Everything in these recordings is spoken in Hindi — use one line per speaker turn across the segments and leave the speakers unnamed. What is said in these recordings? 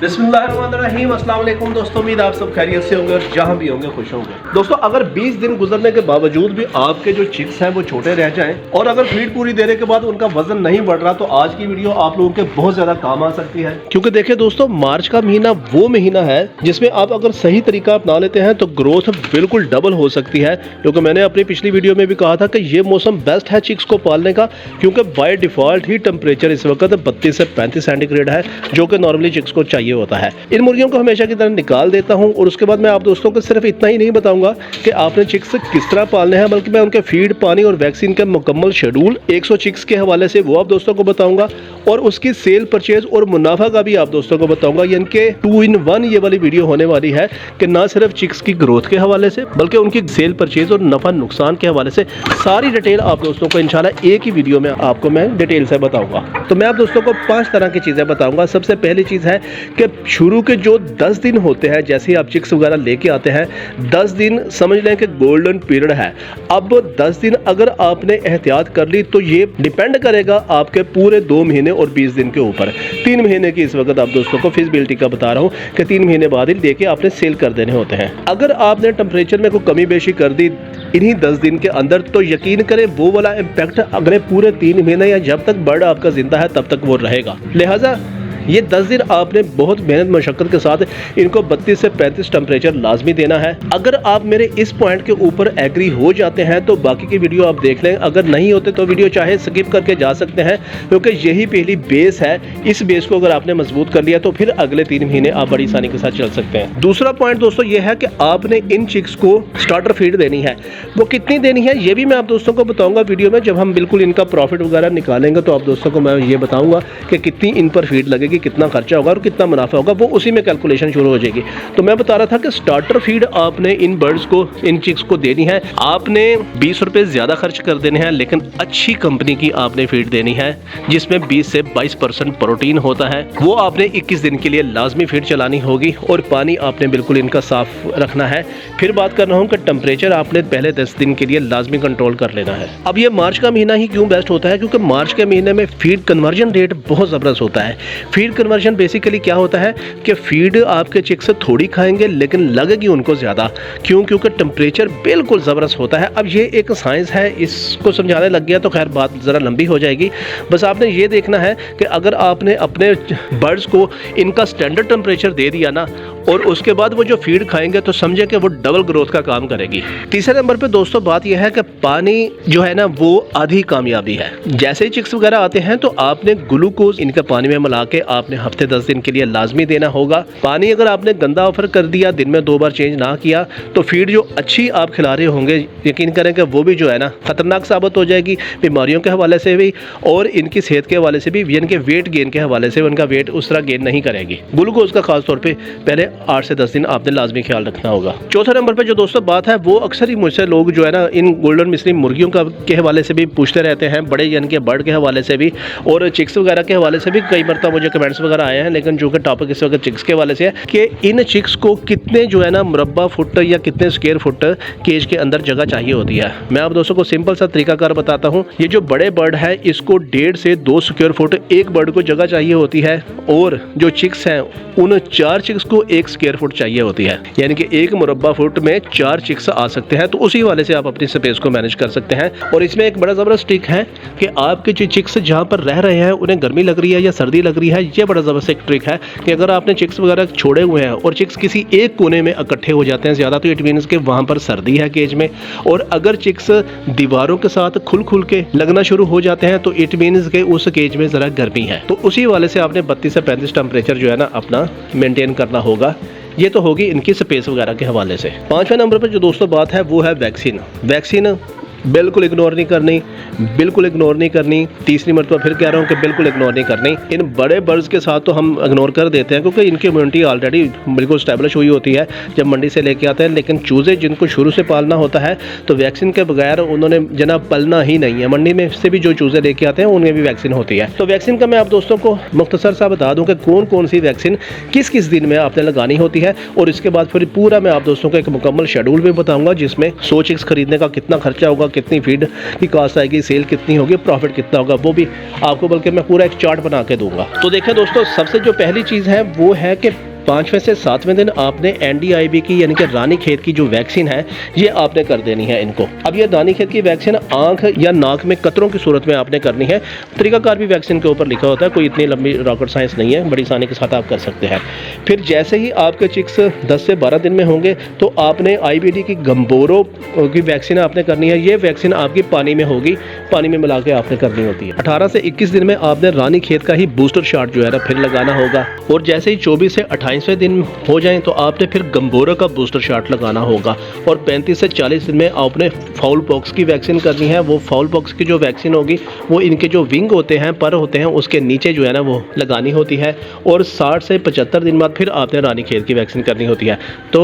बिस्मिल्लाहिर्रहमानिर्रहीम, अस्सलाम वालेकुम दोस्तों। उम्मीद आप सब खैरियत से होंगे और जहाँ भी होंगे खुश होंगे। दोस्तों, अगर 20 दिन गुजरने के बावजूद भी आपके जो चिक्स हैं वो छोटे रह जाएं और अगर फीड पूरी देने के बाद उनका वजन नहीं बढ़ रहा, तो आज की वीडियो आप लोगों के बहुत ज्यादा काम आ सकती है। क्योंकि देखिए दोस्तों, मार्च का महीना वो महीना है जिसमें आप अगर सही तरीका अपना लेते हैं तो ग्रोथ बिल्कुल डबल हो सकती है। क्योंकि मैंने अपनी पिछली वीडियो में भी कहा था कि ये मौसम बेस्ट है चिक्स को पालने का, क्योंकि बाय डिफॉल्ट ही टेम्परेचर इस वक्त 32 से 35 सेंटीग्रेड है, जो कि नॉर्मली चिक्स को चाहिए होता है। इन मुर्गियों को हमेशा की तरह निकाल देता हूं और उसके बाद मैं आप दोस्तों को सिर्फ इतना ही नहीं बताऊंगा कि आपने चिक्स किस तरह पालने हैं, बल्कि मैं उनके फीड, पानी और वैक्सीन के मुकम्मल शेड्यूल 100 चिक्स के हवाले से वो आप दोस्तों को बताऊंगा और उसकी सेल, परचेज और मुनाफा का भी आप दोस्तों को बताऊंगा। यानी कि 2 in 1 ये वाली वीडियो होने वाली है कि ना सिर्फ चिक्स की ग्रोथ के हवाले से बल्कि उनकी सेल, परचेज और नफा नुकसान के हवाले से सारी डिटेल आप दोस्तों को इंशाल्लाह एक ही वीडियो में आपको मैं डिटेल से बताऊंगा। तो मैं आप दोस्तों को 5 तरह की चीजें बताऊंगा। सबसे पहली चीज है कि शुरू के जो 10 दिन होते हैं, जैसे ही आप चिक्स वगैरह लेके आते हैं, 10 दिन समझ लें कि गोल्डन पीरियड है। अब 10 दिन अगर आपने एहतियात कर ली तो ये डिपेंड करेगा आपके पूरे 2 महीने और 20 दिन के ऊपर। 3 महीने की इस वक्त आप दोस्तों को फिजिबिलिटी का बता रहा हूँ कि 3 महीने बाद ही लेके आपने सेल कर देने होते हैं। अगर आपने टेम्परेचर में कोई कमी बेशी कर दी इन्हीं 10 दिन के अंदर, तो यकीन करें वो वाला इम्पैक्ट अगले पूरे 3 महीने या जब तक बर्ड आपका जिंदा है तब तक वो रहेगा। लिहाजा ये 10 दिन आपने बहुत मेहनत मशक्कत के साथ इनको 32 से 35 टेम्परेचर लाजमी देना है। अगर आप मेरे इस पॉइंट के ऊपर एग्री हो जाते हैं तो बाकी की वीडियो आप देख लें, अगर नहीं होते तो वीडियो चाहे स्किप करके जा सकते हैं, क्योंकि यही पहली बेस है। इस बेस को अगर आपने मजबूत कर लिया तो फिर अगले 3 महीने आप बड़ी आसानी के साथ चल सकते हैं। दूसरा पॉइंट दोस्तों ये है कि आपने इन चिक्स को स्टार्टर फीड देनी है। वो कितनी देनी है ये भी मैं आप दोस्तों को बताऊंगा वीडियो में। जब हम बिल्कुल इनका प्रॉफिट वगैरह निकालेंगे तो आप दोस्तों को मैं ये बताऊंगा कि कितनी इन पर फीड लगेगी, कितना खर्चा होगा और कितना मुनाफा होगा, वो उसी में कैलकुलेशन शुरू हो जाएगी। तो मैं बता रहा था कि स्टार्टर फीड आपने इन बर्ड्स को, इन चिक्स को देनी है। आपने 20 रुपए ज्यादा खर्च कर देने हैं, लेकिन अच्छी कंपनी की आपने फीड देनी है जिसमें 20 से 22% प्रोटीन होता है। वो आपने 21 दिन के लिए लाजमी फीड चलानी होगी और पानी आपने बिल्कुल इनका साफ रखना है। फिर बात कर रहा हूँ कि टेम्परेचर आपने पहले 10 दिन के लिए लाजमी कंट्रोल कर लेना है। अब ये मार्च का महीना ही क्यों बेस्ट होता है, क्योंकि मार्च के महीने में फीड कन्वर्जन रेट बहुत जबरदस्त होता है। फीड कन्वर्जन बेसिकली क्या होता है कि फीड आपके चिक्स से थोड़ी खाएंगे लेकिन लगेगी उनको ज्यादा। क्योंकि टेम्परेचर बिल्कुल जबरदस्त होता है। अब ये एक साइंस है, इसको समझाने लग गया तो खैर बात जरा लंबी हो जाएगी। बस आपने ये देखना है कि अगर आपने अपने बर्ड्स को इनका स्टैंडर्ड टेम्परेचर दे दिया ना और उसके बाद वो जो फीड खाएंगे तो समझे कि वो डबल ग्रोथ का काम करेगी। तीसरे नंबर पे दोस्तों बात यह है कि पानी जो है ना वो आधी कामयाबी है। जैसे ही चिक्स वगैरह आते हैं तो आपने ग्लूकोज इनके पानी में मिला के आपने हफ्ते 10 दिन के लिए लाजमी देना होगा। पानी अगर आपने गंदा ऑफर कर दिया, दिन में 2 बार चेंज ना किया, तो फीड जो अच्छी आप खिला रहे होंगे यकीन करें कि वो भी जो है ना खतरनाक साबित हो जाएगी, बीमारियों के हवाले से भी और इनकी सेहत के हवाले से भी। यानी कि वेट गेन के हवाले से उनका वेट उस तरह गेन नहीं करेगी। ग्लूकोज का खास तौर पर पहले 8 से 10 दिन आपने लाजमी ख्याल रखना होगा। चौथे नंबर पे जो दोस्तों बात है वो अक्सर ही मुझसे लोग जो है ना इन गोल्डन मिस्री मुर्गियों का के हवाले से भी पूछते रहते हैं, बड़े यानी कि बर्ड के हवाले से भी और चिक्स वगैरह के हवाले से भी कई मरतबा मुझे कमेंट्स वगैरह आए हैं। लेकिन जो कि टॉपिक इस वक्त चिक्स के हवाले से है कि इन चिक्स को कितने जो है ना मुरब्बा फुट या कितने स्क्वायर फुट केज के अंदर जगह चाहिए होती है। मैं आप दोस्तों को सिंपल सा तरीकाकार बताता हूँ। ये जो बड़े बर्ड है इसको 1.5 से 2 स्क्वायर फुट एक बर्ड को जगह चाहिए होती है और जो चिक्स हैं उन 4 चिक्स को 1 स्क्वायर फुट चाहिए होती है। यानी कि 1 मुरब्बा फुट में 4 चिक्स आ सकते हैं। तो उसी वाले से आप अपनी स्पेस को मैनेज कर सकते हैं। और इसमें एक बड़ा जबरदस्त ट्रिक है कि आपके जो चिक्स जहाँ पर रह रहे हैं उन्हें गर्मी लग रही है या सर्दी लग रही है, ये बड़ा जबरदस्त एक ट्रिक है कि अगर आपने चिक्स वगैरह छोड़े हुए हैं और चिक्स किसी एक कोने में इकट्ठे हो जाते हैं ज़्यादा, तो इट मीन्स कि वहाँ पर सर्दी है केज में। और अगर चिक्स दीवारों के साथ खुल के लगना शुरू हो जाते हैं तो इट मीन्स कि उस केज में ज़रा गर्मी है। तो उसी वाले से आपने 32 से 35 टेम्परेचर जो है ना अपना मेंटेन करना होगा। ये तो होगी इनकी स्पेस वगैरह के हवाले से। 5वें नंबर पर जो दोस्तों बात है वो है वैक्सीन बिल्कुल इग्नोर नहीं करनी, बिल्कुल इग्नोर नहीं करनी। तीसरी मरतबा फिर कह रहा हूँ कि बिल्कुल इग्नोर नहीं करनी। इन बड़े बर्ड्स के साथ तो हम इग्नोर कर देते हैं क्योंकि इनकी इम्यूनिटी ऑलरेडी बिल्कुल स्टैब्लिश हुई होती है जब मंडी से लेके आते हैं। लेकिन चूज़े जिनको शुरू से पालना होता है तो वैक्सीन के बगैर उन्होंने जनाब पलना ही नहीं है। मंडी में से भी जो चूज़े लेके आते हैं उनमें भी वैक्सीन होती है। तो वैक्सीन का मैं आप दोस्तों को मुख्तसर सा बता दूँ कि कौन कौन सी वैक्सीन किस किस दिन में आपने लगानी होती है और इसके बाद फिर पूरा मैं आप दोस्तों को एक मुकम्मल शेड्यूल भी बताऊँगा जिसमें 100 चिक्स खरीदने का कितना खर्चा होगा, कितनी फीड की कॉस्ट आएगी, सेल कितनी होगी, प्रॉफिट कितना होगा, वो भी आपको बल्कि मैं पूरा एक चार्ट बना के दूंगा। तो देखें दोस्तों, सबसे जो पहली चीज़ है वो है कि 5वें से 7वें दिन आपने NDIB की यानी कि रानीखेत की जो वैक्सीन है ये आपने कर देनी है इनको। अब ये रानीखेत की वैक्सीन आंख या नाक में कतरों की सूरत में आपने करनी है। तरीकाकार भी वैक्सीन के ऊपर लिखा होता है, कोई इतनी लंबी रॉकेट साइंस नहीं है, बड़ी आसानी के साथ आप कर सकते हैं। फिर जैसे ही आपके चिक्स 10 से 12 दिन में होंगे तो आपने IBD की गंबोरो की वैक्सीन आपने करनी है। ये वैक्सीन आपकी पानी में होगी, पानी में मिला के आपने करनी होती है। 18 से 21 दिन में आपने रानीखेत का ही बूस्टर शॉट जो है ना फिर लगाना होगा। और जैसे ही 24 से 28वें दिन हो जाएं तो आपने फिर गंबोरा का बूस्टर शॉट लगाना होगा। और 35 से 40 दिन में आपने फाउल पॉक्स की वैक्सीन करनी है। वो फाउल पॉक्स की जो वैक्सीन होगी वो इनके जो विंग होते हैं, पर होते हैं, उसके नीचे जो है ना वो लगानी होती है। और 60 से 75 दिन बाद फिर आपने रानीखेत की वैक्सीन करनी होती है। तो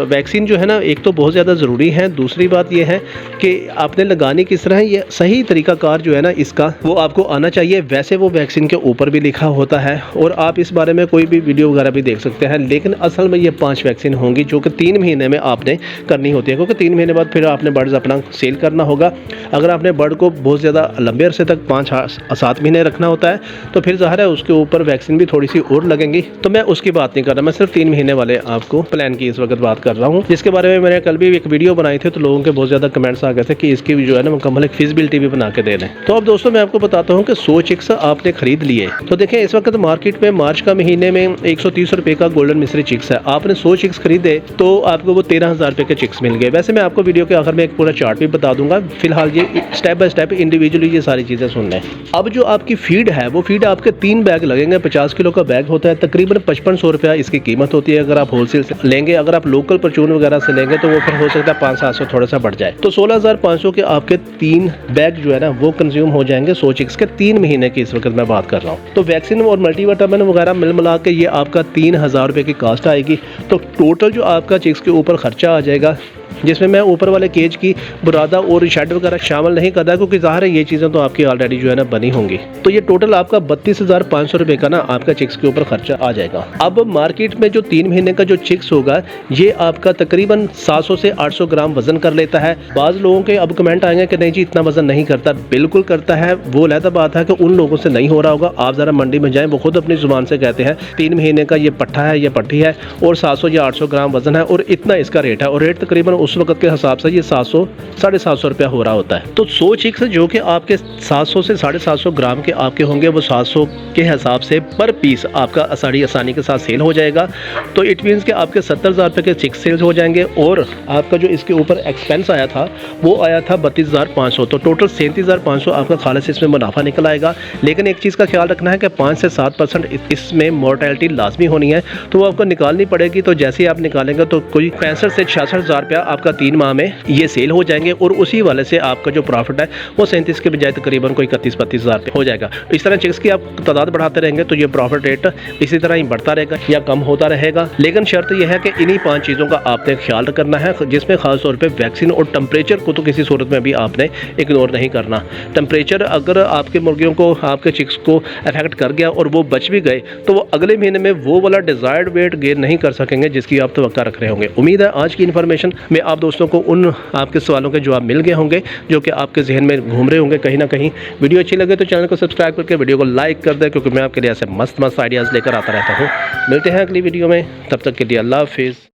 वैक्सीन जो है ना एक तो बहुत ज़्यादा ज़रूरी है, दूसरी बात ये है कि आपने लगानी किस तरह है, ये सही तरीकाकार जो है ना इसका वो आपको आना चाहिए। वैसे वो वैक्सीन के ऊपर भी लिखा होता है और आप इस बारे में कोई भी वीडियो वगैरह भी देख सकते हैं। लेकिन असल में ये 5 वैक्सीन होंगी जो कि 3 महीने में आपने करनी होती है, क्योंकि 3 महीने बाद फिर आपने बर्ड्स अपना सेल करना होगा। अगर आपने बर्ड को बहुत ज़्यादा लंबे अरसे तक 5-7 महीने रखना होता है तो फिर ज़ाहिर है उसके ऊपर वैक्सीन भी थोड़ी सी और लगेंगी। तो मैं उसकी बात नहीं कर रहा, मैं सिर्फ 3 महीने वाले आपको प्लान की इस वक्त बात कर रहा हूँ, जिसके बारे में मैंने कल भी एक वीडियो बनाई थी। तो लोगों के बहुत ज़्यादा कमेंट्स आ गए थे कि इसकी जो है ना मुकम्मल एक फिजिबिलिटी भी बना के दे दें। तो अब दोस्तों मैं आपको बताता हूँ कि 100 चिक्स आपने खरीद लिए। तो देखें इस वक्त मार्केट में मार्च का महीने में 130 रुपये का गोल्डन मिस्री चिक्स है। आपने 100 चिक्स खरीदे तो आपको वो 13,000 रुपये के चिक्स मिल गए। वैसे मैं आपको वीडियो के आखिर में एक पूरा चार्ट भी बता दूंगा, फिलहाल ये स्टेप बाय स्टेप इंडिविजुअली ये सारी चीज़ें सुन लें। अब जो आपकी फीड है वो फीड आपके 3 बैग लगेंगे। 50 किलो का बैग होता है, तकरीबन 5500 रुपया इसकी कीमत होती है अगर आप होलसेल से लेंगे। अगर आप लोकल परचून वगैरह से लेंगे तो वो फिर हो सकता है 500-700 थोड़ा सा बढ़ जाए। तो 16,500 के आपके 3 बैग जो है ना वो कंज्यूम हो जाएंगे 100 चिक्स के 3 महीने की इस वक्त मैं बात कर रहा हूँ। तो वैक्सीन और मल्टीविटामिन वगैरह मिल मिला के ये आपका 3,000 रुपये की कास्ट आएगी। तो टोटल जो आपका चिक्स के ऊपर खर्चा आ जाएगा, जिसमें मैं ऊपर वाले केज की बुरादा और शेड वगैरह शामिल नहीं कर रहा, क्योंकि ज़ाहिर है ये चीज़ें तो आपकी ऑलरेडी जो है ना बनी होंगी। तो ये टोटल आपका 32,500 रुपये का ना आपका चिक्स के ऊपर खर्चा आ जाएगा। अब मार्केट में जो 3 महीने का जो चिक्स होगा ये आपका तकरीबन 700 से 800 ग्राम वजन कर लेता है। बाज़ लोगों के अब कमेंट आएंगे कि नहीं जी इतना वजन नहीं करता। बिल्कुल करता है, वो अलग बात है कि उन लोगों से नहीं हो रहा होगा। आप ज़रा मंडी में जाएँ, वो खुद अपनी ज़ुबान से कहते हैं 3 महीने का ये पट्ठा है, ये पट्टी है और 700 या 800 ग्राम वजन है और इतना इसका रेट है। और रेट तकरीबन उस वक्त के हिसाब से ये 700-750 रुपया हो रहा होता है। तो 100 चिक्स जो कि आपके 700 से 750 ग्राम के आपके होंगे वो 700 के हिसाब से पर पीस आपका आसानी के साथ सेल हो जाएगा। तो इट मीन्स कि आपके 70,000 रुपये के चिक्स सेल्स हो जाएंगे। और आपका जो इसके ऊपर एक्सपेंस आया था वो आया था 32,500। तो टोटल 37,500 आपका खालिस इसमें मुनाफा निकल आएगा। लेकिन एक चीज़ का ख्याल रखना है कि 5 से 7% इसमें मोर्टेलिटी लाजमी होनी है, तो वो आपको निकालनी पड़ेगी। तो जैसे ही आप निकालेंगे तो कोई 65 से 66,000 रुपया आपका 3 माह में ये सेल हो जाएंगे। और उसी वाले से आपका जो प्रॉफिट है वो 37 के बजाय तकरीबन कोई 31-32 हज़ार हो जाएगा। तो इस तरह चिक्स की आप तादाद बढ़ाते रहेंगे तो ये प्रॉफिट रेट इसी तरह ही बढ़ता रहेगा या कम होता रहेगा। लेकिन शर्त यह है कि इन्हीं 5 चीज़ों का आपने ख्याल करना है, जिसमें खास तौर पे वैक्सीन और टेम्परेचर को तो किसी सूरत में भी आपने इग्नोर नहीं करना। टेम्परेचर अगर आपके मुर्गियों को, आपके चिक्स को अफेक्ट कर गया और वो बच भी गए तो वो अगले महीने में वो वाला डिज़ायर्ड वेट गेन नहीं कर सकेंगे जिसकी आप तवक्का रख रहे होंगे। उम्मीद है आज की इन्फॉर्मेशन में आप दोस्तों को उन आपके सवालों के जवाब मिल गए होंगे जो कि आपके जहन में घूम रहे होंगे कहीं ना कहीं। वीडियो अच्छी लगे तो चैनल को सब्सक्राइब करके वीडियो को लाइक कर दें, क्योंकि मैं आपके लिए ऐसे मस्त आइडियाज़ लेकर आता रहता हूँ। मिलते हैं अगली वीडियो में, तब तक के लिए अल्लाह हाफिज़।